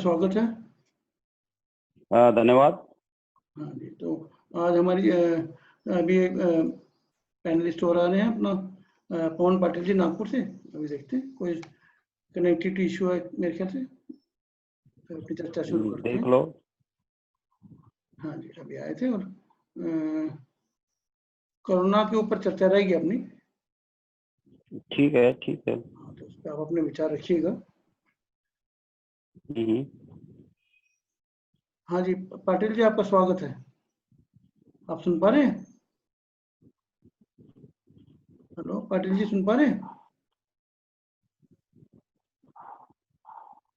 स्वागत है। धन्यवाद। हाँ जी, तो आज हमारी अभी एक पैनलिस्ट हो रहे हैं अपना पवन पाटिल जी नागपुर से। अभी देखते हैं कोई कनेक्टिविटी इशू है मेरे ख्याल से, फिर अपनी चर्चा शुरू करते हैं। देख लो। हाँ जी, अभी आए थे और कोरोना के ऊपर चर्चा रहेगी अपनी। ठीक है, ठीक है। हाँ, तो उस पर आप अपने विचार रखिएगा। हाँ जी, पाटिल जी आपका स्वागत है। आप सुन पा रहे हैं? हेलो पाटिल जी, सुन पा रहे हैं?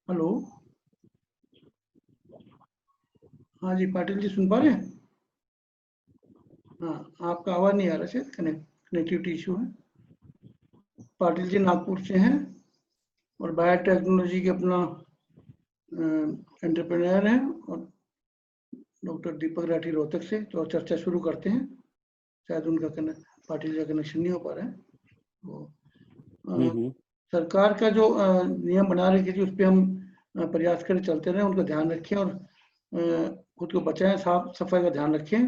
हेलो, हाँ जी पाटिल जी सुन पा रहे हैं? हाँ, आपका आवाज नहीं आ रहा, शायद कनेक्टिविटी इशू है। पाटिल जी नागपुर से हैं और बायोटेक्नोलॉजी के अपना एंटरप्रेन्योर हैं, और डॉक्टर दीपक राठी रोहतक से। तो चर्चा शुरू करते हैं। शायद उनका पाटिल जी का कनेक्शन नहीं हो पा रहा है। तो सरकार का जो नियम बना रखी थी उस पर हम प्रयास करें चलते रहे, उनका ध्यान रखें और खुद को बचाएं, साफ सफाई का ध्यान रखें।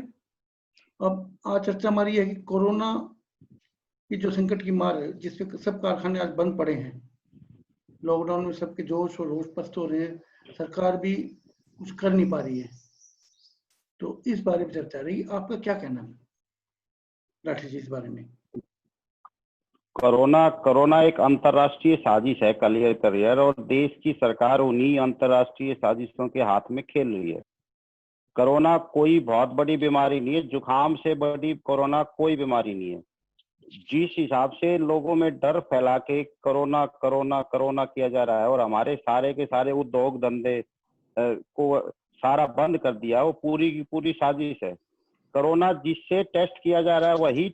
अब आज चर्चा हमारी है कि कोरोना की जो संकट की मार है, जिसपे सब कारखाने आज बंद पड़े हैं, लॉकडाउन में सबके जोश और होश पस्त हो रहे हैं, सरकार भी कुछ कर नहीं पा रही है। तो इस बारे में चर्चा रही, आपका क्या कहना है राठी जी इस बारे में? कोरोना एक अंतर्राष्ट्रीय साजिश है, करियर, और देश की सरकार उन्हीं अंतर्राष्ट्रीय साजिशों के हाथ में खेल रही है। कोरोना कोई बहुत बड़ी बीमारी नहीं है, जुकाम से बड़ी कोरोना कोई बीमारी नहीं है। जिस हिसाब से लोगों में डर फैला के कोरोना कोरोना कोरोना किया जा रहा है और हमारे सारे के सारे उद्योग धंधे को सारा बंद कर दिया, वो पूरी की पूरी साजिश है। कोरोना जिससे टेस्ट किया जा रहा है वही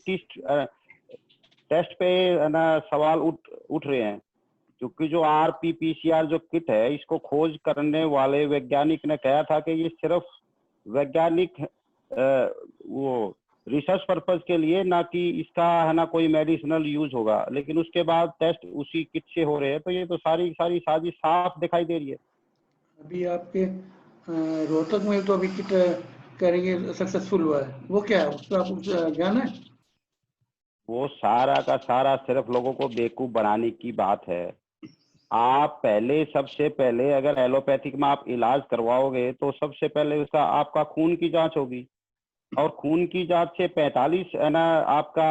टेस्ट पे ना सवाल उठ रहे हैं, क्योंकि जो RT-PCR जो किट है, इसको खोज करने वाले वैज्ञानिक ने कहा था कि ये सिर्फ वैज्ञानिक वो रिसर्च पर्पज के लिए, ना कि इसका है ना कोई मेडिसिनल यूज होगा, लेकिन उसके बाद टेस्ट उसी किट से हो रहे हैं। तो ये तो सारी साजिश साफ दिखाई दे रही है। अभी आपके रोहतक में तो अभी किट करेंगे सक्सेसफुल हुआ है, वो क्या है, उस पर आपको ज्ञान है? वो सारा का सारा सिर्फ लोगों को बेवकूफ बनाने की बात है। आप सबसे पहले अगर एलोपैथिक में आप इलाज करवाओगे तो सबसे पहले उसका आपका खून की जांच होगी, और खून की जांच से 45 है ना आपका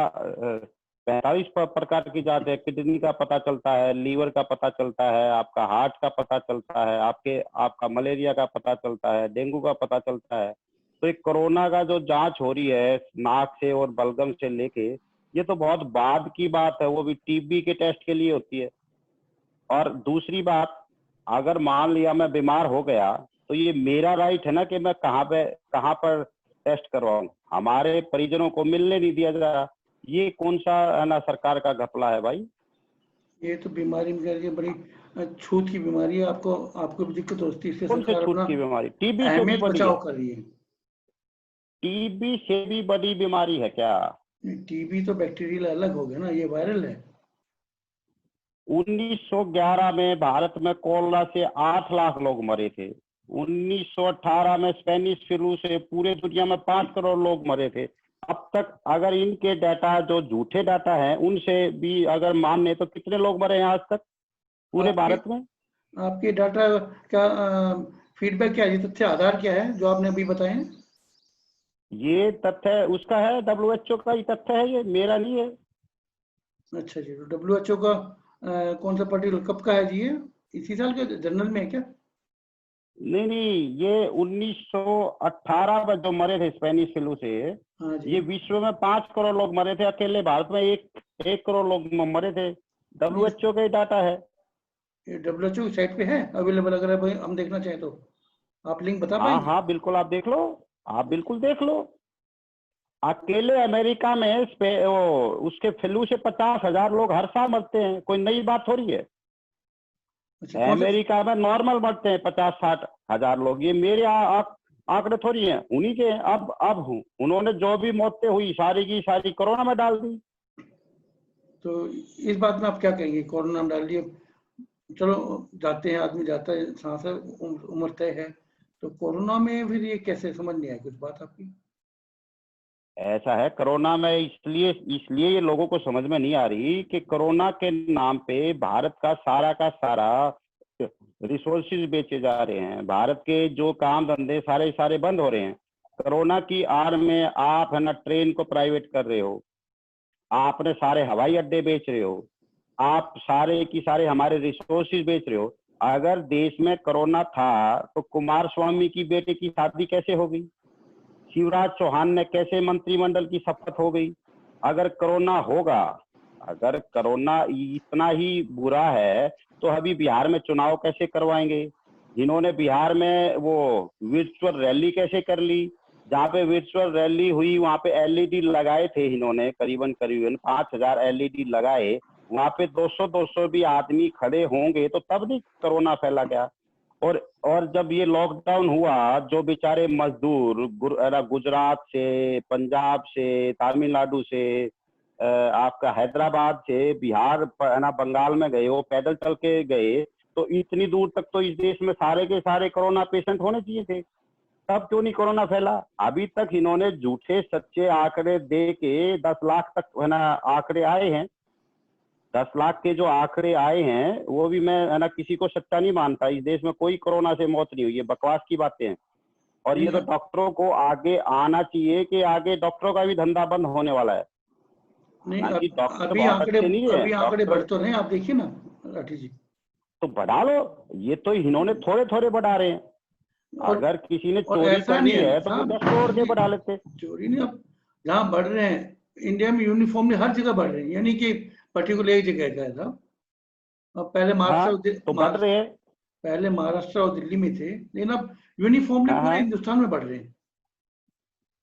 45 प्रकार की जांच है। किडनी का पता चलता है, लीवर का पता चलता है, आपका हार्ट का पता चलता है, आपका मलेरिया का पता चलता है, डेंगू का पता चलता है। तो एक कोरोना का जो जांच हो रही है नाक से और बलगम से लेके, ये तो बहुत बाद की बात है, वो भी TB के टेस्ट के लिए होती है। और दूसरी बात, अगर मान लिया मैं बीमार हो गया तो ये मेरा राइट है ना कि मैं कहाँ पर टेस्ट करवाऊं। हमारे परिजनों को मिलने नहीं दिया जा रहा। ये कौन सा है ना सरकार का घपला है भाई? ये तो बीमारी में बड़ी छूत की बीमारी है, आपको भी दिक्कत होती है। कौन से छूत की बीमारी? TB से भी बड़ी है। कर रही है। TB से भी बड़ी बीमारी है क्या? TB तो बैक्टीरियल अलग हो गया ना, ये वायरल है। 1911 में भारत में कोरोना से 8 लाख लोग मरे थे। 1918 में स्पेनिश फ्लू से पूरे दुनिया में 5 करोड़ लोग मरे थे। अब तक अगर इनके डाटा जो झूठे डाटा हैं उनसे भी अगर माने तो कितने लोग मरे हैं आज तक पूरे भारत में? आपके डाटा क्या फीडबैक क्या है, ये तथ्य आधार क्या है जो आपने अभी बताए हैं? ये तथ्य उसका है, WHO का ही तथ्य है, ये मेरा नहीं है। अच्छा जी, तो WHO का कौन सा पर्टिकुलर कब का है जी? ये इसी साल के जनरल में है क्या? नहीं, ये 1918 में जो मरे थे स्पेनिश फ्लू से, ये विश्व में 5 करोड़ लोग मरे थे, अकेले भारत में 1 करोड़ लोग मरे थे। WHO का ही डाटा है। ये WHO की साइट पे है अवेलेबल, अगर हम देखना चाहें तो आप लिंक बता पाएंगे? हाँ, बिल्कुल आप देख लो, आप बिल्कुल देख लो। अकेले अमेरिका में उसके फ्लू से 50,000 लोग हर साल मरते हैं, कोई नई बात थोड़ी है। अच्छा, अमेरिका में नॉर्मल मरते हैं 50-60 हजार लोग। ये मेरे आंकड़े थोड़ी हैं, उन्हीं के। अब हूँ, उन्होंने जो भी मौतें हुई सारी की सारी कोरोना में डाल दी। तो इस बात में आप क्या कहेंगे? कोरोना में डाल दिए, चलो जाते हैं, आदमी जाता है, सांस है, उम्र तय है, तो कोरोना में फिर ये कैसे, समझ नहीं आई कुछ बात आपकी। ऐसा है, कोरोना में इसलिए इसलिए ये लोगों को समझ में नहीं आ रही कि कोरोना के नाम पे भारत का सारा रिसोर्सेज बेचे जा रहे हैं। भारत के जो काम धंधे सारे सारे बंद हो रहे हैं। कोरोना की आड़ में आप है ना ट्रेन को प्राइवेट कर रहे हो, आपने सारे हवाई अड्डे बेच रहे हो, आप सारे की सारे हमारे रिसोर्सेज बेच रहे हो। अगर देश में कोरोना था तो कुमार स्वामी की बेटे की शादी कैसे हो गई? शिवराज चौहान ने कैसे मंत्रिमंडल की शपथ हो गई? अगर कोरोना होगा, अगर कोरोना इतना ही बुरा है तो अभी बिहार में चुनाव कैसे करवाएंगे? जिन्होंने बिहार में वो वर्चुअल रैली कैसे कर ली? जहाँ पे वर्चुअल रैली हुई वहां पे एलईडी लगाए थे इन्होंने, करीबन करीबन 5,000 एलईडी लगाए। वहां पे 200 भी आदमी खड़े होंगे तो तब नहीं कोरोना फैला गया। और जब ये लॉकडाउन हुआ, जो बेचारे मजदूर गुजरात से, पंजाब से, तमिलनाडु से, आपका हैदराबाद से, बिहार है ना, बंगाल में गए, वो पैदल चल के गए, तो इतनी दूर तक तो इस देश में सारे के सारे कोरोना पेशेंट होने चाहिए थे। तब क्यों नहीं कोरोना फैला? अभी तक इन्होंने झूठे सच्चे आंकड़े दे के 10 लाख तक है ना आंकड़े आए हैं। 10 लाख के जो आंकड़े आए हैं वो भी मैं है ना किसी को सच्चा नहीं मानता। इस देश में कोई कोरोना से मौत नहीं हुई, ये बकवास की बातें हैं। और ये तो डॉक्टरों को आगे आना चाहिए कि आगे डॉक्टरों का भी धंधा बंद होने वाला है। नहीं, हालांकि डॉक्टर अभी बहुत आंकड़े, अच्छे नहीं है अभी आंकड़े डॉक्टर, बढ़ तो रहे हैं, आप देखिए ना राठी जी। तो बढ़ा लो। ये तो इन्होंने थोड़े थोड़े बढ़ा रहे हैं। और अगर किसी ने और चोरी ऐसा करनी नहीं है है तो वो साहब, 10 करोड़ के चोरी, बढ़ा लेते। चोरी नहीं, अब जहाँ बढ़ रहे हैं इंडिया में यूनिफॉर्मली हर जगह बढ़ रहे हैं, यानी कि पर्टिकुलर एक जगह का है साहब। अब पहले हाँ, तो बढ़ रहे हैं। पहले महाराष्ट्र और दिल्ली में थे, लेकिन अब यूनिफॉर्मली हाँ पूरे हाँ, हिंदुस्तान में बढ़ रहे हैं।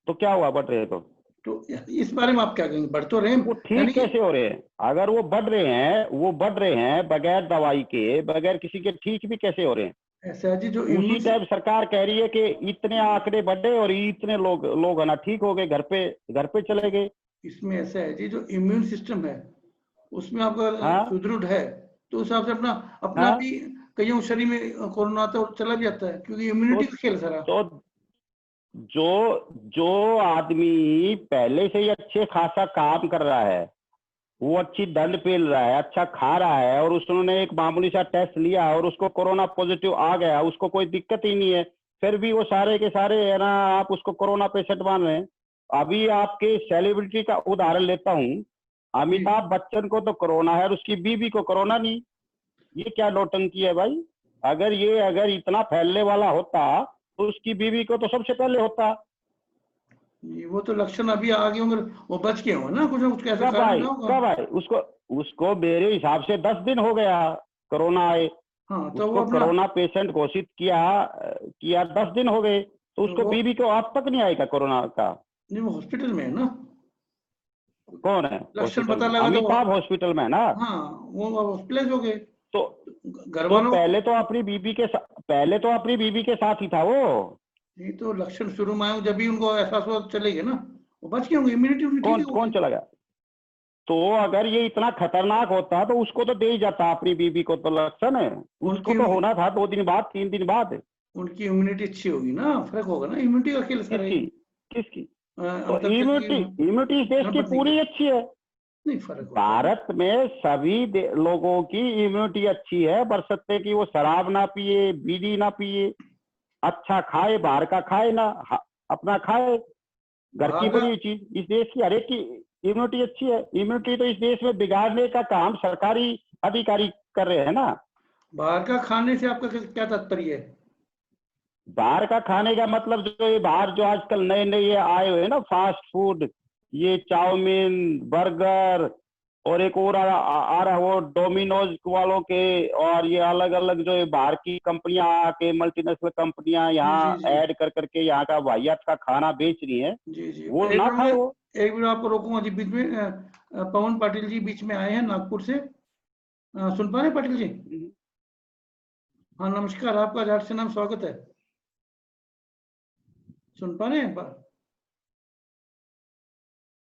तो क्या हुआ बढ़ रहे हैं तो इस बारे में आप क्या कहेंगे, बढ़ तो रहे हैं वो यानी ठीक कि। कैसे हो रहे हैं? अगर वो बढ़ रहे हैं बगैर दवाई के, बगैर किसी के, ठीक भी कैसे हो रहे हैं? ऐसा है जी, जो उसी इम्यून, टाइम सरकार कह रही है कि इतने आंकड़े बढ़े और इतने लोग है ना ठीक हो गए, घर पे चले गए। इसमें ऐसा है जी, जो इम्यून सिस्टम है उसमें आपका हाँ सुदृढ़ है, तो उस हिसाब से अपना अपना हाँ, भी कईयों शरीर में कोरोना आता है और चला भी जाता है, क्योंकि तो इम्यूनिटी का खेल सारा। तो जो जो आदमी पहले से ही अच्छे खासा काम कर रहा है, वो अच्छी दंड पेल रहा है, अच्छा खा रहा है, और उसने एक मामूली सा टेस्ट लिया और उसको कोरोना पॉजिटिव आ गया, उसको कोई दिक्कत ही नहीं है, फिर भी वो सारे के सारे है ना आप उसको कोरोना पेशेंट मान रहे हैं। अभी आपके सेलिब्रिटी का उदाहरण लेता हूँ, जी, अमिताभ बच्चन को तो कोरोना है और उसकी बीवी को कोरोना नहीं। ये क्या नौटंकी है भाई? अगर इतना फैलने वाला होता तो उसकी बीवी को तो सबसे पहले होता। वो तो लक्षण अभी आ गए होंगे, वो बच गए होंगे ना कुछ ऐसा कब कारण आई रहा होगा। कब आई उसको उसको मेरे हिसाब से 10 दिन हो गया कोरोना आए। हाँ, तो वो उसको अपना, कोरोना पेशेंट घोषित किया किया 10 दिन हो गए, तो तो उसको वो बीबी को अब तक नहीं आएगा कोरोना का? नहीं, वो हॉस्पिटल में है ना, कौन है लक्षण हॉस्पिटल पता में? लगा तो अमिताभ हॉस्पिटल में है ना। हाँ, वो हॉस्पिटलाइज हो गए। तो घर वालों, पहले तो अपनी बीबी के साथ ही था वो। नहीं तो लक्षण शुरू में आए जब भी उनको एहसास हुआ चले गए ना, वो बच गए होंगे, इम्यूनिटी उनकी ठीक कौन है कौन होगी। चला गया? तो अगर ये इतना खतरनाक होता तो उसको तो दे ही जाता, अपनी बीबी को तो लक्षण है। उसको उनकी तो होना था 2 दिन बाद, 3 दिन बाद। उनकी इम्यूनिटी अच्छी होगी ना, फर्क होगा ना, इम्यूनिटी का खेल सारा किसकी किसकी? तो अमिताभ बच्चन की इम्यूनिटी इस देश की धर्मपत्नी की, पूरी अच्छी है। नहीं फर्क होता है। भारत में सभी लोगों की इम्यूनिटी अच्छी है, बशर्ते कि वो शराब ना पिए, बीड़ी ना पिए, अच्छा खाए, बाहर का खाए ना, अपना खाए, घर की बाहर का, बनी चीज। इस देश की हर एक की इम्यूनिटी अच्छी है। इम्यूनिटी तो इस देश में बिगाड़ने का काम सरकारी अधिकारी कर रहे हैं ना। बाहर का खाने से आपका क्या तात्पर्य है। बाहर का खाने का मतलब जो ये बाहर जो आजकल नए नए ये आए हुए हैं ना फास्ट फूड, ये चाउमीन, बर्गर, और एक और आ रहा है वो डोमिनोज वालों के, और ये अलग अलग जो ये बाहर की कंपनियां आके, मल्टीनेशनल कंपनियां जी यहाँ जी जी ऐड कर करके यहाँ का वाहियात का खाना बेच रही हैं, जी जी, वो एक ना मिनट खाए वो। एक मिनट आपको रोकूंगा जी बीच में। पवन पाटिल जी बीच में आए हैं नागपुर से, सुन पा रहे हैं पाटिल जी। हाँ नमस्कार, आपका झारखंड से नाम स्वागत है, सुन पा रहे हैं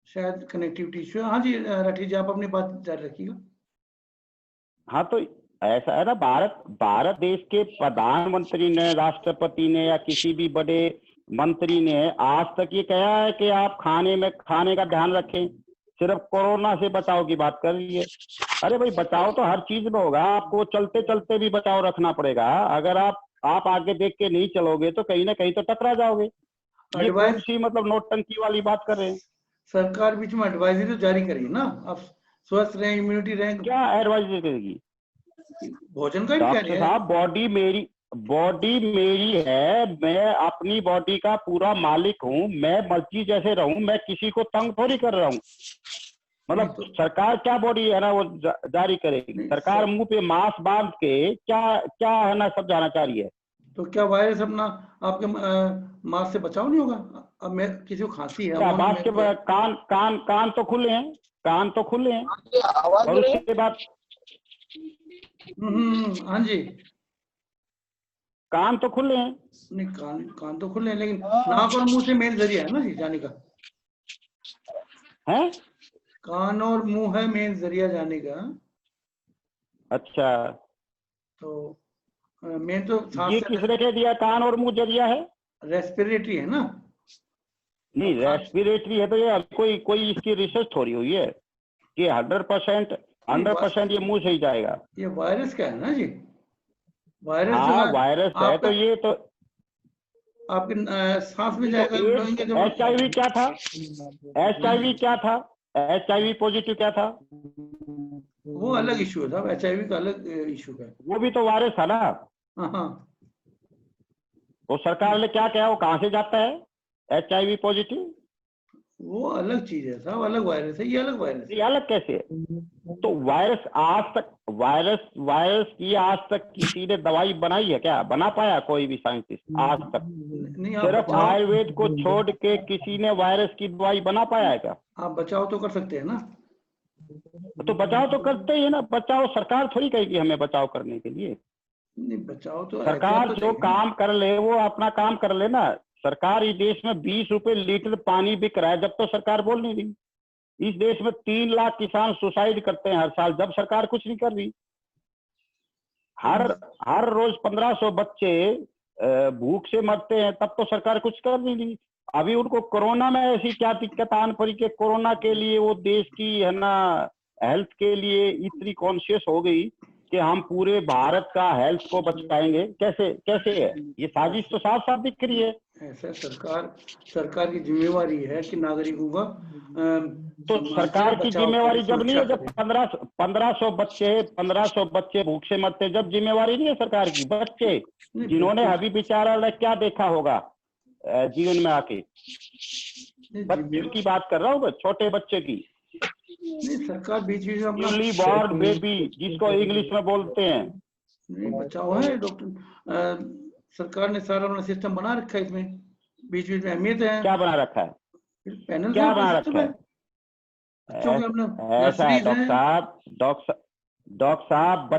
शायद कनेक्टिविटी इशू है। हाँ जी राठी जी, आप अपनी बात जारी रखिएगा। हाँ, तो ऐसा है ना, भारत देश के प्रधानमंत्री ने, राष्ट्रपति ने या किसी भी बड़े मंत्री ने आज तक ये कहा है कि आप खाने का ध्यान रखें? सिर्फ कोरोना से बचाव की बात कर रही है। अरे भाई, बचाव तो हर चीज में होगा, आपको चलते चलते भी बचाव रखना पड़ेगा। अगर आप आगे देख के नहीं चलोगे तो कहीं ना कहीं तो टकरा जाओगे। ये कौन एडवाइस सी मतलब नोटंकी वाली बात कर रहे हैं? सरकार बीच में एडवाइजरी तो जारी करी ना, आप स्वस्थ रहें, इम्यूनिटी रहें। क्या एडवाइस करेगी? भोजन का भी कह रही डॉक्टर है। साहब, बॉडी मेरी है, मैं अपनी बॉडी का पूरा मालिक हूँ, मैं मर्जी जैसे रहूं, मैं किसी को तंग थोड़ी कर रहा हूँ। मतलब तो सरकार क्या बॉडी है ना वो जारी करेगी? नहीं, सरकार मुंह पे मास्क बांध के क्या क्या है ना सब जाना चाह रही है। तो क्या वायरस अपना आपके मास्क से बचाव नहीं होगा? अब मैं किसी को खांसी है, क्या अमोन मास्क में के तो कान तो खुले हैं, कान तो खुले हैं। आवाज और उसके बाद हाँ जी, कान तो खुले हैं। नहीं कान तो खुले हैं, लेकिन नाक और मुंह से मेन जरिया है ना जी जाने का। हैं? कान और मुंह है मेन जरिया जाने का। अच्छा, तो मेन तो सांस ये से किसने कह दिया कान और मुंह जरिया है? रेस्पिरेटरी है ना। नहीं, खांस रेस्पिरेटरी है तो ये कोई इसकी रिसर्च थोड़ी हुई है कि 100% ये मुंह से ही जाएगा। ये वायरस का है ना जी। वायरस जो हाँ, है वायरस है आपका तो ये तो आपके सांस में तो जाएगा, लोएंगे जब HIV क्या था? HIV क्या था? HIV पॉजिटिव क्या था? वो अलग इशू है साहब, HIV का अलग इशू है। वो भी तो वायरस था ना। हाँ हाँ, तो सरकार ने क्या कहा, वो कहाँ से जाता है HIV पॉजिटिव? वो अलग चीज है साहब, अलग वायरस है, ये अलग वायरस है। ये अलग कैसे है? तो वायरस की आज तक किसी ने दवाई बनाई है क्या? बना पाया कोई भी साइंटिस्ट आज तक? नहीं, आप सिर्फ बचाव आयुर्वेद को छोड़ के किसी ने वायरस की दवाई बना पाया है क्या? आप बचाव तो कर सकते हैं ना। तो बचाव तो करते ही है ना। बचाव सरकार थोड़ी कहेगी हमें बचाव करने के लिए। नहीं, बचाव तो एहतियात सरकार तो जो चाहिए ना। काम कर ले वो अपना काम कर ले ना। सरकार इस देश में 20 रुपए लीटर पानी बिक रहा है, जब तो सरकार बोल नहीं रही। इस देश में 3 लाख किसान सुसाइड करते हैं हर साल, जब सरकार कुछ नहीं कर रही। हर रोज 1500 बच्चे भूख से मरते हैं, तब तो सरकार कुछ कर नहीं रही। अभी उनको कोरोना में ऐसी क्या दिक्कत आन पड़ी कि कोरोना के लिए वो देश की है ना हेल्थ के लिए इतनी कॉन्शियस हो गई कि हम पूरे भारत का हेल्थ को बचाएंगे। कैसे है ये साजिश? तो साफ साफ दिख रही है। ऐसा सरकार की जिम्मेवारी है कि नागरिकों का तो सम्मान सरकार करे, की बचाव करे, जिम्मेवारी जब नहीं सुरक्षा है, जब करे। 1500 बच्चे भूख से मरते, जब जिम्मेवारी नहीं है सरकार की? बच्चे नहीं, जिन्होंने बिल्कुल अभी बेचारा ने क्या देखा होगा जीवन में आके, नहीं, बच्चे की बात कर रहा हूँ मैं, छोटे बच्चे की, नहीं, सरकार बीच बीच में अपना न्यूली बॉर्न बेबी जिसको इंग्लिश में बोलते हैं। नहीं बचाव है डॉक्टर। सरकार ने सारा अपना सिस्टम बना रखा है, इसमें बीच बीच में अहमियत है। क्या बना रखा है? फिर पैनल है, क्या अपना बना सिस्टम रखा है, है? बच्चों के अपना ऐसा है नर्सरीज डॉक्टर हैं। साहब, डॉक्टर साहब,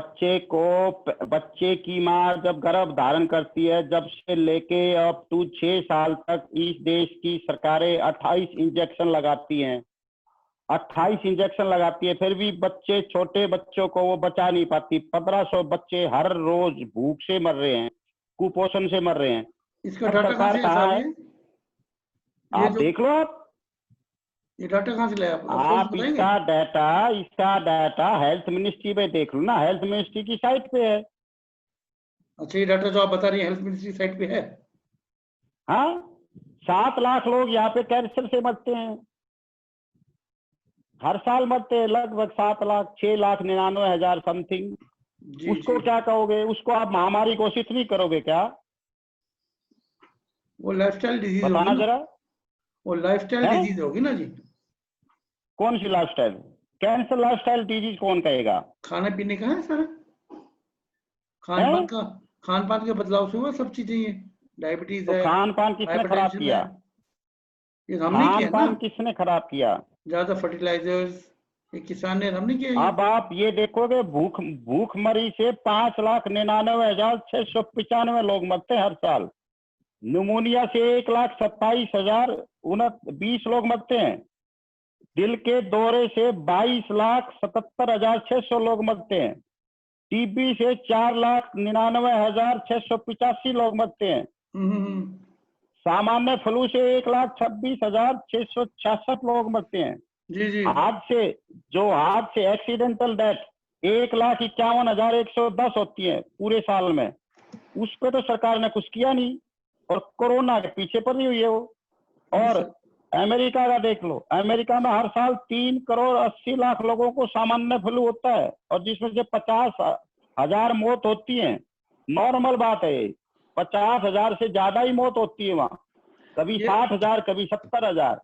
बच्चे की माँ जब गर्भ धारण करती है, जब से लेके अब टू 6 साल तक इस देश की सरकारें 28 इंजेक्शन लगाती हैं। 28 इंजेक्शन लगाती है, फिर भी छोटे बच्चों को वो बचा नहीं पाती। 1500 बच्चे हर रोज भूख से मर रहे हैं, कुपोषण से मर रहे हैं। इसका अब डाटा कहाँ सरकार से है कहाँ साहब? है? ये आप जो देख लो। ये डाटा कहाँ से लाया आप सोर्स आप बताएंगे? इसका डाटा हेल्थ मिनिस्ट्री पे देख लो ना, हेल्थ मिनिस्ट्री की साइट पे है। अच्छा, ये डाटा जो आप बता रही हैं हेल्थ मिनिस्ट्री साइट पे है? हाँ, 7 लाख लोग यहाँ पे कैंसर से मरते हैं, हर साल मरते हैं लगभग 7 लाख, 6,99,000 समथिंग। जी उसको जी, क्या कहोगे? उसको आप महामारी घोषित नहीं करोगे क्या? वो लाइफस्टाइल डिजीज होगी बताना ना। जरा। वो लाइफस्टाइल है डिजीज होगी ना जी। कौन सी लाइफस्टाइल? कैंसर लाइफस्टाइल डिजीज कौन कहेगा? खाने पीने का है सारा, खान है पान का खान पान के बदलाव से हुआ सब चीजें। ये डायबिटीज तो है, खान पान किसने खराब हाइपरटेंशन है, किया? ये हमने खान किया ना। पान किसने खराब किया? ज्यादा फर्टिलाइजर्स ये किसान ने, हमने किया ये। अब आप ये देखोगे, भूखमरी से 5,99,695 लोग मरते हैं हर साल। न्यूमोनिया से 1,27,020 लोग मरते हैं। दिल के दौरे से 22,77,600 लोग मरते हैं। टीबी से 4,99,685 लोग मरते हैं। सामान्य फ्लू से 1,26,666 लोग मरते हैं। जी जी। हाथ से एक्सीडेंटल डेथ 1,51,110 होती है पूरे साल में। उस पे तो सरकार ने कुछ किया नहीं, और कोरोना के पीछे पड़ी हुई है वो। और अमेरिका का देख लो, अमेरिका में हर साल 3,80,00,000 लोगों को सामान्य फ्लू होता है, और जिसमें से 50,000 मौत होती है। नॉर्मल बात है, 50,000 से ज्यादा ही मौत होती है वहां, कभी 60,000, कभी 70,000।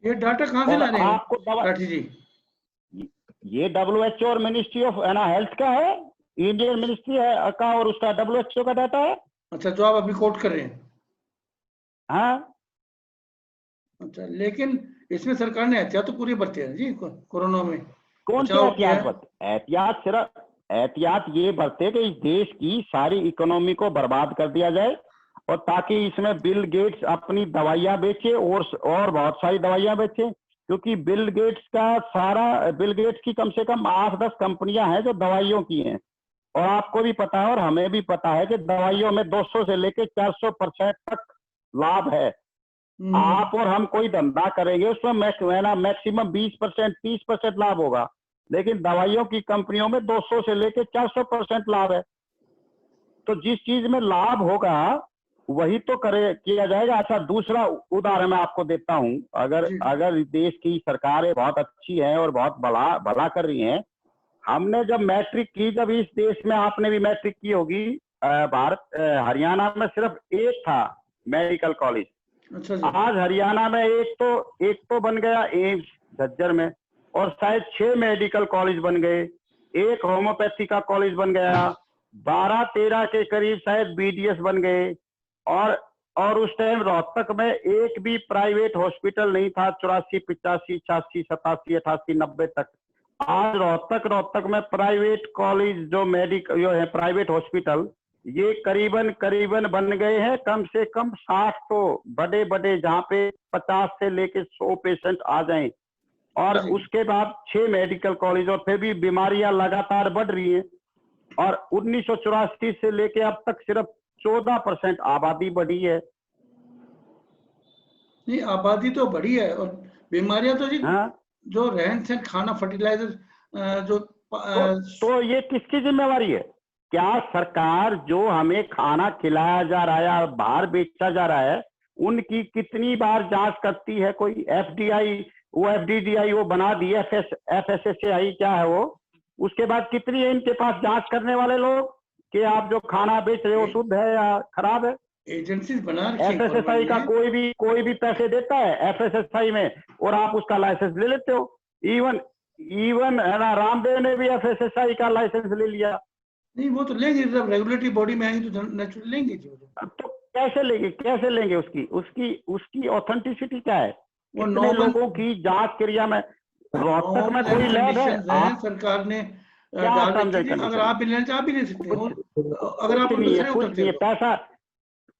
ये डाटा कहाँ से ला रहे हैं आपको राठी जी? ये WHO और मिनिस्ट्री ऑफ हेल्थ का है, इंडियन मिनिस्ट्री है का, और उसका WHO का डाटा है। अच्छा, जो आप अभी कोट कर रहे हैं। हाँ। अच्छा, लेकिन इसमें सरकार ने एहतियात तो पूरी बरती है जी कोरोना में। कौन सी एहतियात बरते? एहतियात ये बरते कि इस देश की सारी इकोनॉमी को बर्बाद कर दिया जाए, और ताकि इसमें बिल गेट्स अपनी दवाइयां बेचे और बहुत सारी दवाइयां बेचे, क्योंकि बिल गेट्स की कम से कम 8-10 कंपनियां हैं जो दवाइयों की हैं। और आपको भी पता है और हमें भी पता है कि दवाइयों में 200 से लेकर 400% तक लाभ है। आप और हम कोई धंधा करेंगे उसमें मैक्सिमम 20%, 30% लाभ होगा, लेकिन दवाइयों की कंपनियों में 200 से लेकर 400% लाभ है। तो जिस चीज में लाभ होगा वही तो किया जाएगा। अच्छा, दूसरा उदाहरण मैं आपको देता हूं। अगर देश की सरकारें बहुत अच्छी हैं और बहुत भला कर रही हैं। हमने जब मैट्रिक की, जब इस देश में आपने भी मैट्रिक की होगी, हरियाणा में सिर्फ एक था मेडिकल कॉलेज। अच्छा जी। आज हरियाणा में एक तो बन गया एम्स झज्जर में, और शायद 6 मेडिकल कॉलेज बन गए, एक होम्योपैथी का कॉलेज बन गया, 12-13 के करीब शायद BDS बन गए। और उस टाइम रोहतक में एक भी प्राइवेट हॉस्पिटल नहीं था, 84, 85, 86, 87, 88, 90 तक। आज रोहतक में प्राइवेट कॉलेज जो है प्राइवेट हॉस्पिटल, ये करीबन बन गए हैं कम से कम 60 तो बड़े, जहाँ पे 50 से लेके 100 पेशेंट आ जाएं। और उसके बाद 6 मेडिकल कॉलेज, और फिर भी बीमारियां लगातार बढ़ रही हैं। और 1984 से लेके अब तक सिर्फ 14% आबादी बढ़ी है। नहीं, आबादी तो बढ़ी है, और बीमारियां तो जी, जो रहन सहन, खाना, फर्टिलाइजर जो तो ये किसकी जिम्मेवारी है? क्या सरकार जो हमें खाना खिलाया जा रहा है या बाहर बेचा जा रहा है, उनकी कितनी बार जांच करती है? कोई FDDI वो बना दी है, FSSAI क्या है वो, उसके बाद कितनी है इनके पास जांच करने वाले लोग कि आप जो खाना बेच रहे हो शुद्ध है या खराब है? एजेंसीज बना रखी हैं। FSSAI का कोई भी पैसे देता है FSSAI में, और आप उसका लाइसेंस ले लेते हो। इवन है ना, रामदेव ने भी FSSAI का लाइसेंस ले लिया। नहीं, वो तो लेंगे, जब रेगुलेटरी बॉडी में आएंगे तो नेचुरली लेंगे जी। तो कैसे लेंगे उसकी ऑथेंटिसिटी क्या है? कितने लोगों की जांच क्रिया में रोहतक में कोई लैब है? सरकार ने क्या समझे? अगर आप भी लेना चाहे आप भी ले सकते हो, अगर आप कुछ नहीं है पैसा।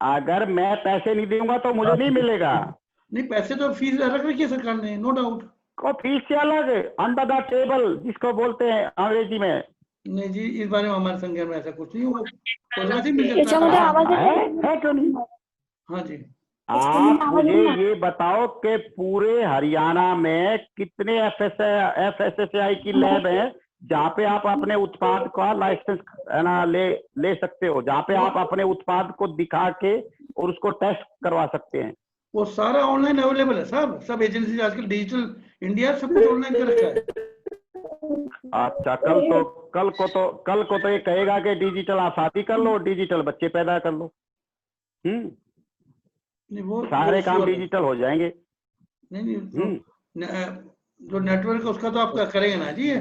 अगर मैं पैसे नहीं दूंगा तो मुझे नहीं मिलेगा। नहीं, पैसे तो फीस रख रखी है सरकार ने, नो डाउट। और फीस से अलग अंडर द टेबल जिसको बोलते हैं अंग्रेजी में। नहीं जी, इस बारे में हमारे संज्ञान में ऐसा कुछ नहीं होगा, तो वैसे मिल जाता है क्यों नहीं? हाँ जी। आप मुझे ये बताओ कि पूरे हरियाणा में कितने FSSAI की लैब है जहाँ पे आप अपने उत्पाद का लाइसेंस ले सकते हो, जहाँ पे आप अपने उत्पाद को दिखा के और उसको टेस्ट करवा सकते हैं? वो सारा ऑनलाइन अवेलेबल है साहब, सब एजेंसी आजकल डिजिटल इंडिया सब कुछ ऑनलाइन कर रखा है। अच्छा, कल को तो ये कहेगा कि डिजिटल आप शादी कर लो, डिजिटल बच्चे पैदा कर लो। सारे काम डिजिटल हो जाएंगे। नहीं, जो नेटवर्क है उसका तो आपका करेगा ना जी।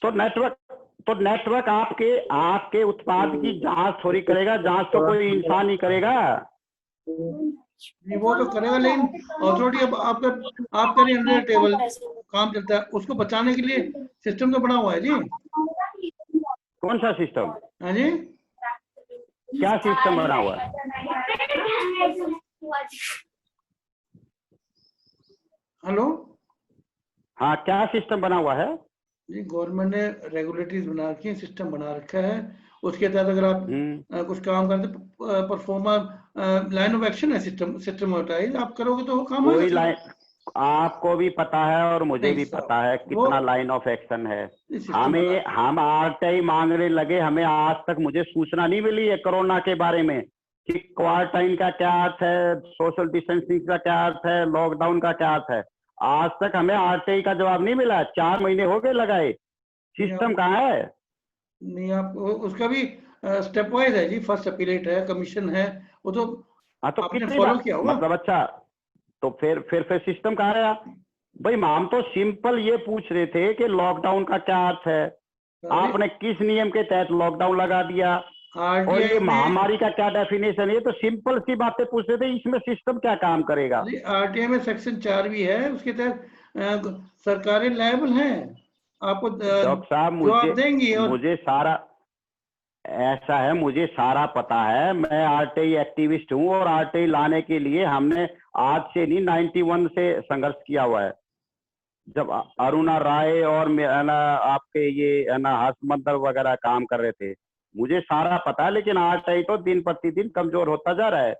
तो नेटवर्क आपके उत्पाद की जांच थोड़ी करेगा, जांच तो कोई इंसान ही करेगा। वो तो करेगा, लेकिन अथॉरिटी अब आपका अंडर टेबल काम चलता है, उसको बचाने के लिए सिस्टम तो बना हुआ है जी। कौन सा सिस्टम? हाँ जी, क्या सिस्टम बना हुआ है? हेलो, हाँ, क्या सिस्टम बना हुआ है? जी, गवर्नमेंट ने रेगुलेटरीज बना रखी है, सिस्टम बना रखा है। उसके तहत अगर आप कुछ काम करते, परफॉर्मर लाइन ऑफ एक्शन है, सिस्टमेटाइज आप करोगे तो वो काम कोई होगा। लाइन आपको भी पता है और मुझे नहीं भी साहब, पता है वो कितना लाइन ऑफ एक्शन है। सिस्टम बना। हम आरटीआई मांगने लगे, हमें आज तक मुझे सूचना नहीं मिली है कोरोना के बारे में कि क्वारंटाइन का क्या अर्थ है, सोशल डिस्टेंसिंग का क्या अर्थ है, लॉकडाउन का क्या अर्थ है। आज तक हमें आरटीआई का जवाब नहीं मिला। 4 महीने हो गए लगाए, सिस्टम कहाँ है? नहीं, आप उसका भी स्टेप वाइज है जी। फर्स्ट अपीलेट है, कमीशन है, वो तो हाँ तो आपने कितनी फॉलो बार किया होगा। मतलब अच्छा, तो फिर सिस्टम कहाँ रहा भाई? हम तो सिंपल ये पूछ रहे थे कि लॉकडाउन का क्या अर्थ है, आपने किस नियम के तहत लॉकडाउन लगा दिया, और ये आरटीआई में, महामारी का क्या डेफिनेशन है। ये तो सिंपल सी बातें पूछ रहे थे, इसमें सिस्टम क्या काम करेगा? आरटीआई में सेक्शन 4 भी है, उसके तहत सरकारें लायबल हैं, आपको डॉक्टर साहब जवाब देंगी। और मुझे सारा ऐसा है, मुझे सारा पता है। मैं आरटीआई एक्टिविस्ट हूँ और आरटीआई लाने के लिए हमने आज से नहीं 91 से संघर्ष किया हुआ है। जब अरुणा राय और आपके ये हर्षमंदर वगैरह काम कर रहे थे, मुझे सारा पता है। लेकिन आरटीआई तो दिन प्रतिदिन कमजोर होता जा रहा है।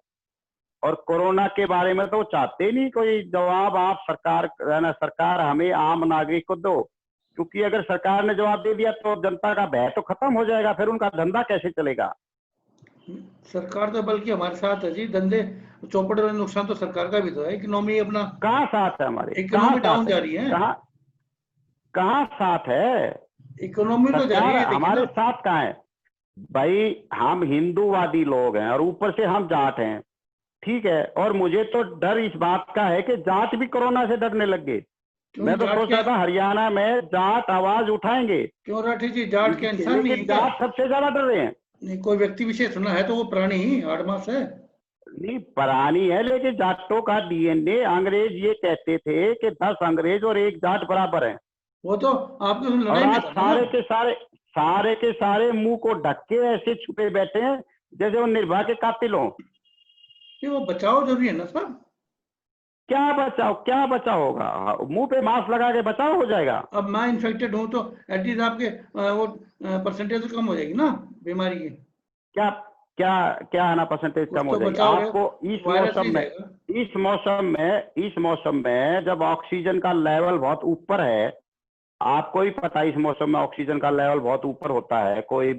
और कोरोना के बारे में तो चाहते नहीं कोई जवाब। आप सरकार हमें आम नागरिक को दो, क्योंकि अगर सरकार ने जवाब दे दिया तो जनता का भय तो खत्म हो जाएगा, फिर उनका धंधा कैसे चलेगा? सरकार तो बल्कि हमारे साथ है जी। धंधे चौपट वाले नुकसान तो सरकार का भी तो है। इकोनॉमी अपना, कहाँ साथ है हमारे? कहाँ इकोनॉमी डाउन साथ जा है? रही है। कहाँ साथ है? इकोनॉमी तो जा रही सरकार है, देखिए हमारे ना। साथ कहाँ है भाई? हम हिंदूवादी लोग हैं और ऊपर से हम जाट हैं, ठीक है। और मुझे तो डर इस बात का है कि जाट भी कोरोना से डरने लग गए। मैं तो जाट सोच क्या, रहा था हरियाणा में जाट आवाज उठाएंगे, क्यों राठी जी, जाट क्या इंसान नहीं है लेकिन क्या? जाट सबसे ज्यादा डर रहे हैं। नहीं, कोई व्यक्ति विशेष होना है तो वो प्राणी ही आड़मास है। नहीं, पुरानी है, लेकिन जाटों का डीएनए, अंग्रेज ये कहते थे कि 10 अंग्रेज और 1 जाट बराबर है। वो तो आपके उस और लड़ाई में आज था ना। सारे के सारे मुंह को ढक के ऐसे छुपे बैठे हैं जैसे वो निर्भया के कातिल हों। कि वो बचाव जरूरी है ना सर। क्या बचाव होगा? मुंह पे मास्क लगा के बचाव हो जाएगा? अब मैं इन्फेक्टेड हूँ तो एटलीस्ट आपके वो परसेंटेज तो कम हो जाएगी ना बीमारी की। क्या क्या क्या है ना, परसेंटेज कुछ कम हो तो जाएगी बचाव है, आपको वायरस नहीं जाएगा। इस मौसम में जब ऑक्सीजन का लेवल बहुत ऊपर है, आपको ही पता है इस मौसम में ऑक्सीजन का लेवल बहुत ऊपर होता है। कोई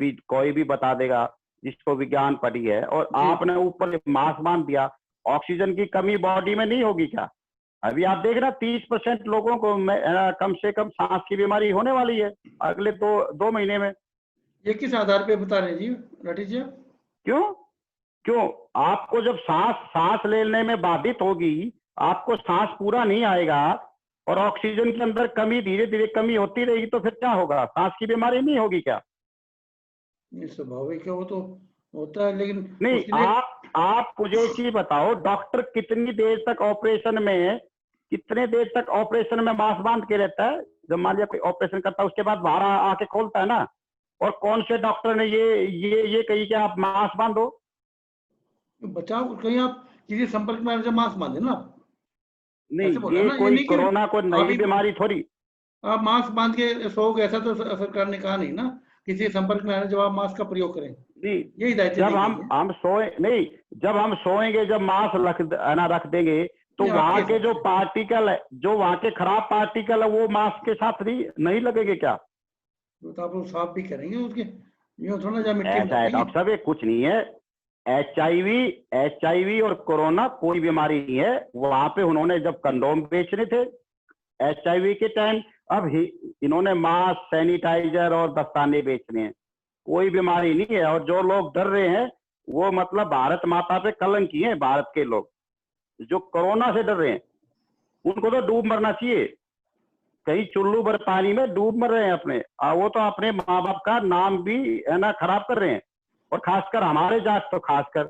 भी बता देगा जिसको विज्ञान पढ़ी है। और आपने ऊपर मास्क बांध दिया, ऑक्सीजन की कमी बॉडी में नहीं होगी क्या? अभी आप देख रहे 30% लोगों को कम से कम सांस की बीमारी होने वाली है अगले 2 महीने में। ये किस आधार पे बता रहे हैं जी राठी जी? क्यों क्यों आपको जब सांस लेने में बाधित होगी, आपको सांस पूरा नहीं आएगा और ऑक्सीजन के अंदर कमी, धीरे धीरे कमी होती रहेगी, तो फिर क्या होगा? सांस की बीमारी नहीं होगी क्या? ये स्वाभाविक है, वो तो होता है, लेकिन नहीं, उसके लिए आप मुझे एक चीज बताओ, डॉक्टर कितनी देर तक ऑपरेशन में मास्क बांध के रहता है? जब मान लिया कोई ऑपरेशन करता है उसके बाद बाहर आके खोलता है ना। और कौन से डॉक्टर ने ये कही कि आप मास्क बांधो? बचाव, कहीं आप किसी संपर्क में आने से मास्क बांधे ना। नहीं, ऐसे बोला ये ना, ये कोई नहीं कि कोरोना को आप नई ही बीमारी थोड़ी। आप मास्क बांध के सोओगे, ऐसा तो सरकार ने कहा नहीं ना। किसी संपर्क में आने जब आप मास्क का प्रयोग करें, नहीं, ये हिदायतें दी जब गई हैं। हम सोए नहीं, जब हम सोएंगे, जब मास्क रख देंगे, तो ये वहां आपके के हिसाब जो से, पार्टिकल है, जो वहां के खराब पार्टिकल है, वो मास्क के साथ नहीं लगेंगे क्या? तो आप लोग साफ भी करेंगे उसके, यूँ थोड़ा जा मिट्टी में ऐसा है डालेंगे। डॉक्टर साहब, ये कुछ नहीं है। एचआईवी और कोरोना कोई बीमारी नहीं है। वहां पे उन्होंने जब कंडोम बेचने थे एचआईवी के टाइम, अब इन्होंने मास्क, सैनिटाइजर और दस्ताने बेचने हैं। कोई बीमारी नहीं है। और जो लोग डर रहे हैं वो मतलब भारत माता पे कलंकी है। भारत के लोग जो कोरोना से डर रहे हैं उनको तो डूब मरना चाहिए, कहीं चुल्लू भर पानी में डूब मर रहे हैं अपने। वो तो अपने माँ बाप का नाम भी है ना खराब कर रहे हैं। और खासकर हमारे जात तो खासकर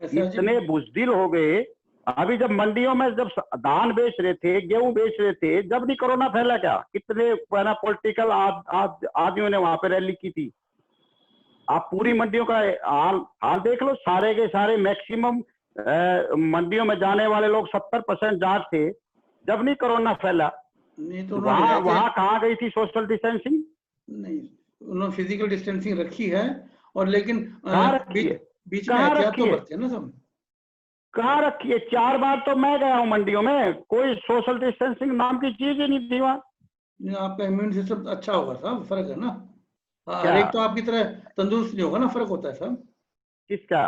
ऐसा जी। इतने बुजदिल हो गए। अभी जब मंडियों में जब धान बेच रहे थे, गेहूं बेच रहे थे, जब नहीं कोरोना फैला क्या? कितने पॉलिटिकल आदमियों ने वहां पे रैली की थी। आप पूरी मंडियों का हाल देख लो, सारे के सारे मैक्सिमम मंडियों में जाने वाले लोग 70% जाट थे जब नहीं कोरोना फैला। नहीं तो उन्होंने वहां कहाँ गई थी सोशल डिस्टेंसिंग? नहीं, उन्होंने फिजिकल डिस्टेंसिंग रखी है, और लेकिन कहाँ रखी है? बीच में कहाँ एहतियात रखी तो है? बरते हैं ना सब। कहाँ रखी है? 4 बार तो मैं गया हूँ मंडियों में, कोई सोशल डिस्टेंसिंग नाम की चीज ही नहीं थी वहां। नहीं, आपका इम्यून सिस्टम अच्छा होगा साहब, फर्क है ना। हाँ, हर क्या? एक तो आपकी तरह तंदुरुस्त नहीं होगा ना, फर्क होता है साहब। किसका?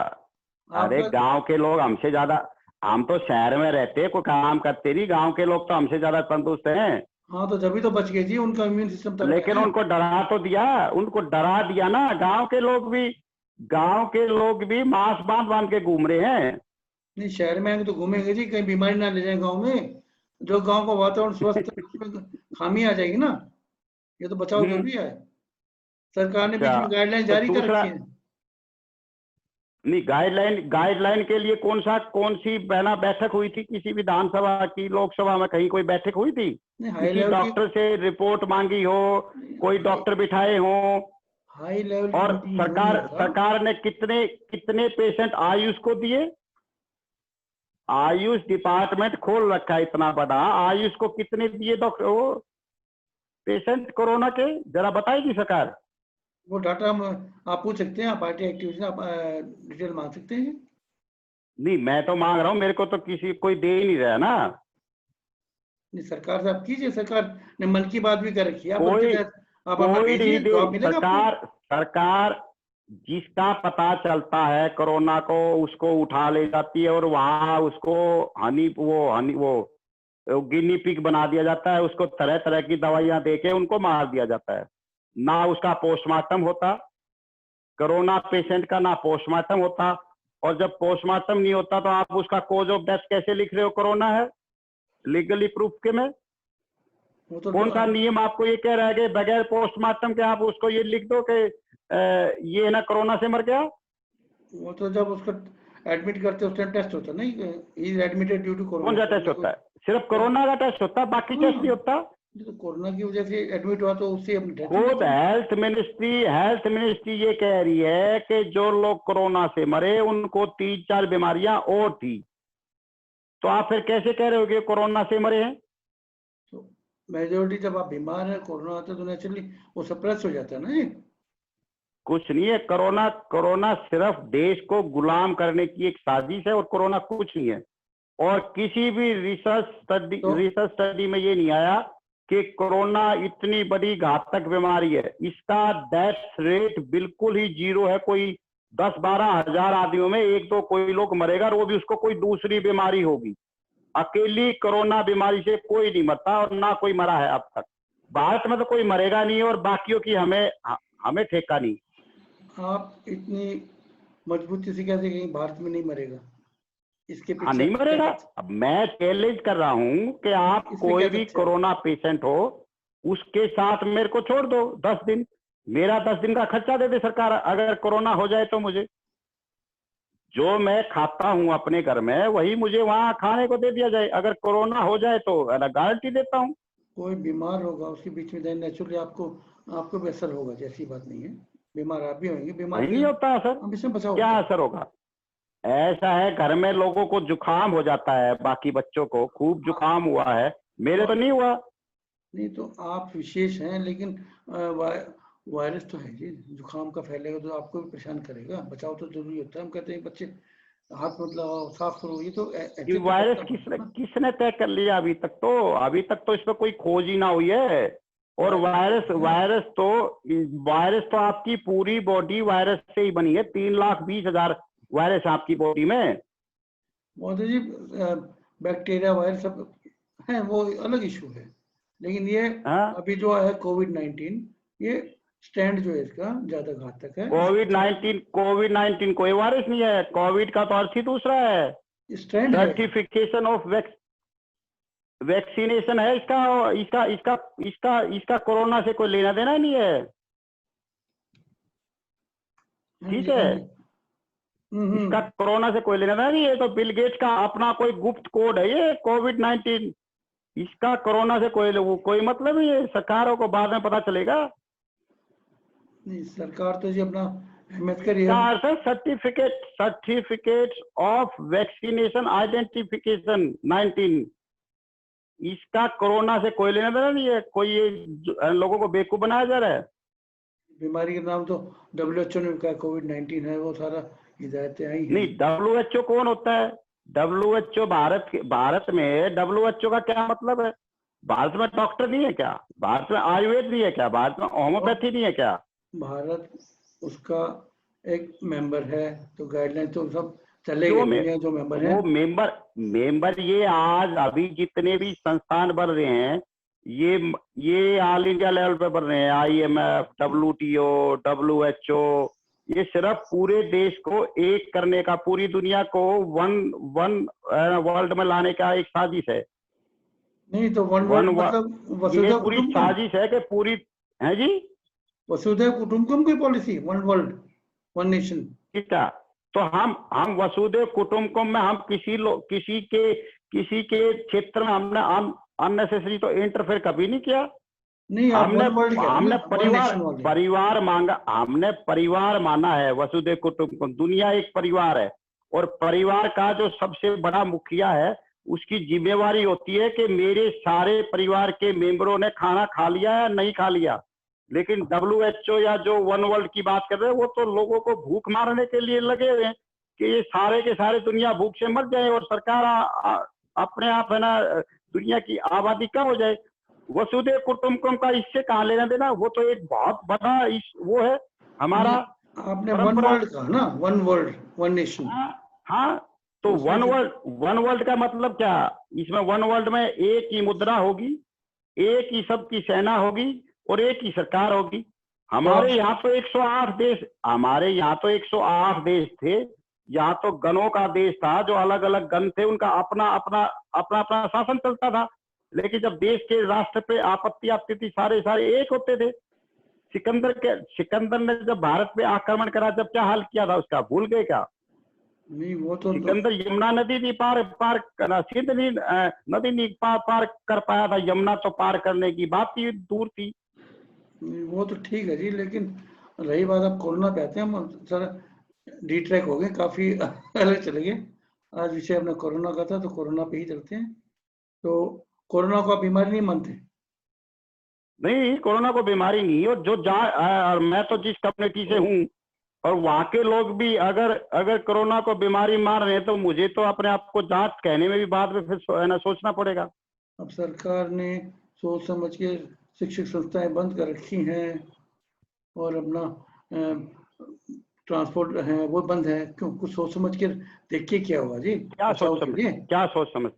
अरे आपका गांव के लोग हमसे ज्यादा, हम तो शहर में रहते, कोई काम करते नहीं, गांव के लोग तो हमसे ज्यादा तंदुरुस्त हैं। हाँ, तो जब तो बच गए जी, उनका इम्यून सिस्टम तगड़ा लेकिन है। उनको डरा तो दिया, उनको डरा दिया ना। गांव के लोग भी मास्क बांध बांध के घूम रहे हैं। नहीं, शहर में आएंगे तो घूमेंगे जी, कहीं बीमारी ना ले जाए गांव में। जो गांव का वातावरण स्वस्थ है उसमें खामी आ जाएगी ना। ये तो बचाव हम्म। जरूरी है। सरकार ने बीच अच्छा, में गाइडलाइन तो जारी कर दूसरा, रखी है। नहीं, गाइडलाइन के लिए कौन सी पहला बैठक हुई थी किसी विधानसभा की, लोकसभा में कहीं कोई बैठक हुई थी? नहीं, हाई किसी लेवल की, डॉक्टर से रिपोर्ट मांगी हो, कोई हाई डॉक्टर बिठाए हो? हाई लेवल की और मीटिंग हुई सरकार है साहब। सरकार ने कितने कितने पेशेंट आयुष को दिए? आयुष डिपार्टमेंट खोल रखा है इतना बड़ा, आयुष को कितने दिए डॉक्टर वो पेशेंट कोरोना के, जरा बताएगी सरकार? वो डाटा हम आप पूछ सकते हैं, आप पार्टी एक्टिविटी आप डिटेल मांग सकते हैं। नहीं, मैं तो मांग रहा हूँ, मेरे को तो कोई दे ही नहीं रहा ना। नहीं, सरकार से आप कीजिए, सरकार ने मन की बात भी कर रखी है, आप उनके कोई तहत आप अपना कोई नहीं भेजिए, दे। जवाब मिलेगा आपको। सरकार जिसका पता चलता है कोरोना को, उसको उठा ले जाती है और वहां उसको हनी वो गिनी पिग बना दिया जाता है, उसको तरह तरह की दवाइयां देके उनको मार दिया जाता है। ना उसका पोस्टमार्टम होता, कोरोना पेशेंट का ना पोस्टमार्टम होता। और जब पोस्टमार्टम नहीं होता तो आप उसका कोज ऑफ डेथ कैसे लिख रहे हो कोरोना है लीगली प्रूफ के में? वो तो कौन सा नियम आपको ये कह रहा है कि बगैर पोस्टमार्टम के आप उसको ये लिख दो कि ये ना कोरोना से मर गया? वो तो जब उसको एडमिट करते हैं उस टाइम टेस्ट होता है, नहीं, he is admitted due to कौन कोरोना, सा टेस्ट कोरोना होता को। है? सिर्फ कोरोना का टेस्ट होता है, बाकी टेस्ट नहीं हाँ, होता? तो कोरोना की वजह से एडमिट हुआ तो उससे अपनी डेथ हो खुद जाती है। हेल्थ मिनिस्ट्री ये कह रही है कि जो लोग कोरोना से मरे उनको 3-4 बीमारियां और थी। तो आप फिर कैसे कह रहे हो कि कोरोना से मरे हैं? तो मेजोरिटी जब आप बीमार है, कोरोना आता है तो नेचुरली वो सप्रेस हो जाता है ना ये। कुछ नहीं है, कोरोना कोरोना सिर्फ देश को गुलाम करने की एक साजिश है, और कोरोना कुछ नहीं है। और किसी भी रिसर्च स्टडी में ये नहीं आया कि कोरोना इतनी बड़ी घातक बीमारी है। इसका डेथ रेट बिल्कुल ही जीरो है। कोई 10-12 हजार आदमियों में 1-2 कोई लोग मरेगा, और वो भी उसको कोई दूसरी बीमारी होगी। अकेली कोरोना बीमारी से कोई नहीं मरता, और ना कोई मरा है अब तक। भारत में तो कोई मरेगा नहीं, और बाकियों की हमें ठेका नहीं। आप इतनी मजबूती से कैसे कहीं भारत में नहीं मरेगा? इसके हाँ, पीछे नहीं क्या मरेगा। तथ्य? अब मैं चैलेंज कर रहा हूं कि आप इसमें क्या कोई भी तथ्य है? कोरोना पेशेंट हो, उसके साथ मेरे को छोड़ दो 10 दिन, मेरा 10 दिन का खर्चा दे दे सरकार, अगर कोरोना हो जाए तो। मुझे जो मैं खाता हूं अपने घर में वही मुझे वहां खाने को दे दिया जाए, अगर कोरोना हो जाए तो गारंटी देता हूं। कोई बीमार होगा उसके बीच में देन नेचुरली आपको आपको भी असर होगा, जैसी बात नहीं है। बीमार आप भी होंगे, बीमार वही भी नहीं होता असर? हम, इसमें बचाव क्या होता है। असर होगा? ऐसा है, घर में लोगों को जुकाम हो जाता है, बाकी बच्चों को खूब जुकाम हुआ है, मेरे तो नहीं हुआ। नहीं तो आप विशेष हैं, लेकिन वायरस तो है जी, जुकाम का फैलेगा तो आपको भी परेशान करेगा, बचाव तो जरूरी होता है। हम कहते हैं बच्चे हाथ मत लगाओ, साफ करो, ये तो कि ऐसे तो वायरस बचना पड़ेगा ना। किसने तय कर लिया? अभी तक तो इस पर कोई खोज ही ना हुई है। और वायरस तो आपकी पूरी बॉडी वायरस से ही बनी है। 3,20,000 वायरस आपकी बॉडी में। मोदी जी, बैक्टीरिया वायरस सब है, वो अलग इशू है, लेकिन ये हाँ, अभी जो है कोविड-19, ये स्टैंड जो है इसका ज्यादा घातक है, इससे कोविड 19 कोई वायरस नहीं है। कोविड का तो अर्थ ही दूसरा है। स्टैंड है। सर्टिफिकेशन ऑफ वैक्सीनेशन है इसका। इसका इसका इसका इसका कोरोना से कोई लेना देना नहीं है। हाँ ठीक जी, हाँ है, जी। इसका कोरोना से कोई लेना देना नहीं है। तो बिल गेट्स का अपना कोई गुप्त कोड है ये कोविड-19। इसका कोरोना से कोई मतलब नहीं है। सरकारों को बाद में पता चलेगा। नहीं, सरकार तो जी अपना अहमियत कर रही इसका है। अर्थ है सर्टिफिकेट ऑफ वैक्सीनेशन आइडेंटिफिकेशन 19। इसका कोरोना से कोई लेना देना नहीं है। कोई ये लोगों को बेवकूफ बनाया जा रहा है। बीमारी का नाम तो WHO ने कहा कोविड-19 है, वो सारा हिदायतें आई हैं। नहीं, WHO कौन होता है? WHO भारत में WHO का क्या मतलब है? भारत में डॉक्टर नहीं है क्या? भारत में आयुर्वेद नहीं है क्या? भारत में होम्योपैथी नहीं है क्या? भारत उसका एक मेंबर है, तो गाइडलाइन तो सब चलेगा दुनिया जो मेंबर है। वो मेंबर ये आज अभी जितने भी संस्थान बन रहे हैं, ये ऑल इंडिया लेवल पे बन रहे हैं। IMF, WTO, WHO, ये सिर्फ पूरे देश को एक करने का, पूरी दुनिया को वन वर्ल्ड में लाने का एक साजिश है। नहीं तो वन वर्ल्ड मतलब वसुधैव पूरी कुटुंबकम साजिश है कि पूरी है जी, वसुधैव कुटुंबकम की policy, one world one nation. ठीक है, तो हम वसुधैव कुटुंबकम में हम किसी के क्षेत्र में हमने अननेसेसरी तो इंटरफेयर कभी नहीं किया। नहीं, हमने परिवार मांगा, हमने परिवार माना है। वसुधैव कुटुंबकम, दुनिया एक परिवार है, और परिवार का जो सबसे बड़ा मुखिया है, उसकी जिम्मेवारी होती है कि मेरे सारे परिवार के मेंबरों ने खाना खा लिया या नहीं खा लिया। लेकिन WHO या जो वन वर्ल्ड की बात कर रहे हैं, वो तो लोगों को भूख मारने के लिए लगे हुए हैं कि ये सारे के सारे दुनिया भूख से मर जाए और सरकार अपने आप है ना, दुनिया की आबादी कम हो जाए। वसुधैव कुटुंबकम का इससे कहाँ लेना देना? वो तो एक बहुत बड़ा वो है हमारा। आपने वन वर्ल्ड कहा ना, वन वर्ल्ड वन नेशन। हाँ, तो वन वर्ल्ड का मतलब क्या? इसमें वन वर्ल्ड में एक ही मुद्रा होगी, एक ही सबकी सेना होगी और एक ही सरकार होगी। हमारे यहाँ तो 108 देश थे। यहाँ तो गणों का देश था, जो अलग अलग गण थे, उनका अपना अपना शासन चलता था। लेकिन जब देश के राष्ट्र पे आपत्ति आती थी, सारे एक होते थे। सिकंदर ने जब भारत पे आक्रमण करा, जब क्या हाल किया था उसका, भूल गए क्या? नहीं, वो तो सिकंदर यमुना नदी नहीं पार सिंध नदी नहीं पार कर पाया था। यमुना तो पार करने की बात ही दूर थी। वो तो ठीक है जी, लेकिन रही बात आप कोरोना पे आते हैं, हम सर डिट्रैक हो गए, काफी अलग चले गए। आज विषय अपना कोरोना का था, तो कोरोना पे ही चलते हैं। तो कोरोना को आप बीमारी नहीं मानते? नहीं, कोरोना को बीमारी नहीं है। और मैं तो जिस कम्युनिटी से हूँ, और वहाँ के लोग भी अगर कोरोना को बीमारी मान रहे हैं, तो मुझे तो अपने आप को जांच कहने में भी बाद में फिर है ना सोचना पड़ेगा। अब सरकार ने सोच समझ के शिक्षक संस्थाएं बंद कर रखी हैं, और अपना ट्रांसपोर्ट है वो बंद है। क्यों? कुछ सोच समझ के देखिए क्या होगा जी। क्या सोच समझ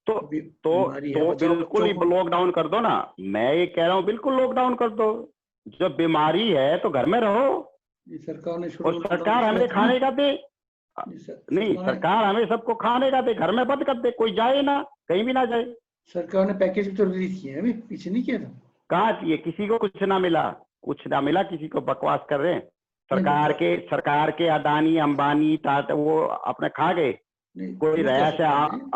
तो बिल्कुल ही लॉकडाउन कर दो ना। मैं ये कह रहा हूँ, बिल्कुल लॉकडाउन कर दो। जब बीमारी है तो घर में रहो। सरकार ने और सरकार हमें खाने का दे। नहीं, सरकार हमें सबको खाने का दे, घर में बंद कर दे, कोई जाए ना, कहीं भी ना जाए। सरकार ने पैकेज तो रिलीज किए हैं, अभी पीछे नहीं किया था? कहाँ किए? किसी को कुछ ना मिला, किसी को बकवास कर रहे हैं। सरकार के अदानी अंबानी टाटा वो अपने खा गए। कोई रहा से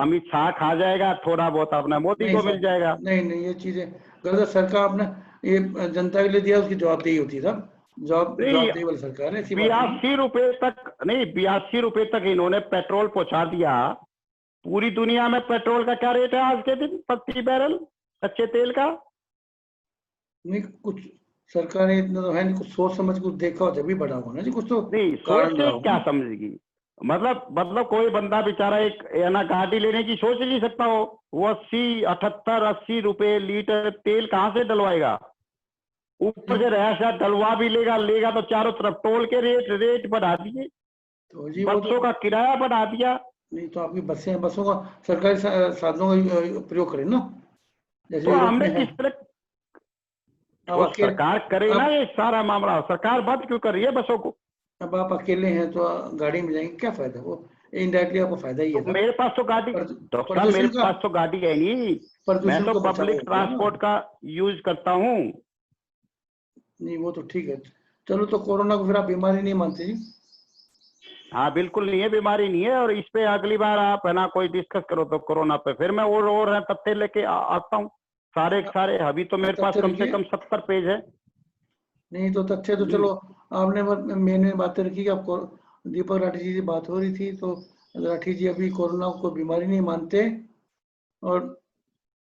अमित शाह खा जाएगा, थोड़ा बहुत अपना मोदी को मिल जाएगा। नहीं, ये चीजें गलत। सरकार अपने ये जनता के लिए दिया, उसकी जवाबदेही होती है। जवाबदेही वाली सरकार है। 82 रुपए तक इन्होंने पेट्रोल पहुंचा दिया। पूरी दुनिया में पेट्रोल का क्या रेट है आज के दिन प्रति बैरल कच्चे तेल का? नहीं, कुछ सरकार ने इतना तो है नहीं, कुछ सोच समझ कुछ देखा हो जब भी बढ़ा होगा ना जी। कुछ तो नहीं, सोच के क्या समझेगी? मतलब कोई बंदा बेचारा एक ना गाड़ी लेने की सोच नहीं सकता हो, वो 80 रुपए लीटर तेल कहाँ से डलवाएगा? ऊपर से रहा डलवा भी लेगा तो चारों तरफ टोल के रेट बढ़ा दिए, तो जी बसों का किराया बढ़ा दिया। नहीं तो आपकी बसों का सरकारी साधनों का प्रयोग करें ना, जैसे तो हमने किस तरह सरकार करे ना ये सारा मामला। सरकार बंद क्यों कर रही है बसों को? अब आप अकेले हैं तो गाड़ी में जाएंगे, क्या फायदा? वो इनडायरेक्टली आपको फायदा ही है। तो मेरे पास तो गाड़ी, डॉक्टर साहब मेरे पास तो गाड़ी है नहीं, मैं तो पब्लिक ट्रांसपोर्ट का यूज करता हूँ। नहीं, वो तो ठीक है। चलो, तो कोरोना को फिर आप बीमारी नहीं मानते जी? हाँ, बिल्कुल नहीं है, बीमारी नहीं है। और इस पे अगली बार आप है ना कोई डिस्कस करो तो कोरोना पे, फिर मैं और तथ्य लेके आता हूँ सारे। अभी तो मेरे पास कम से कम 70 पेज है। नहीं तो तथ्य तो चलो, आपने मैंने बातें रखी कि आपको दीपक राठी जी से बात हो रही थी, तो राठी जी अभी कोरोना को बीमारी नहीं मानते, और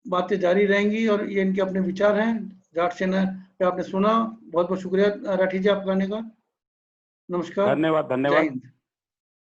बातें जारी रहेंगी और ये इनके अपने विचार हैं। जाट सेना पे आपने सुना, बहुत बहुत शुक्रिया राठी जी आपका आने का। नमस्कार, धन्यवाद जय धन्यवाद। हिंद।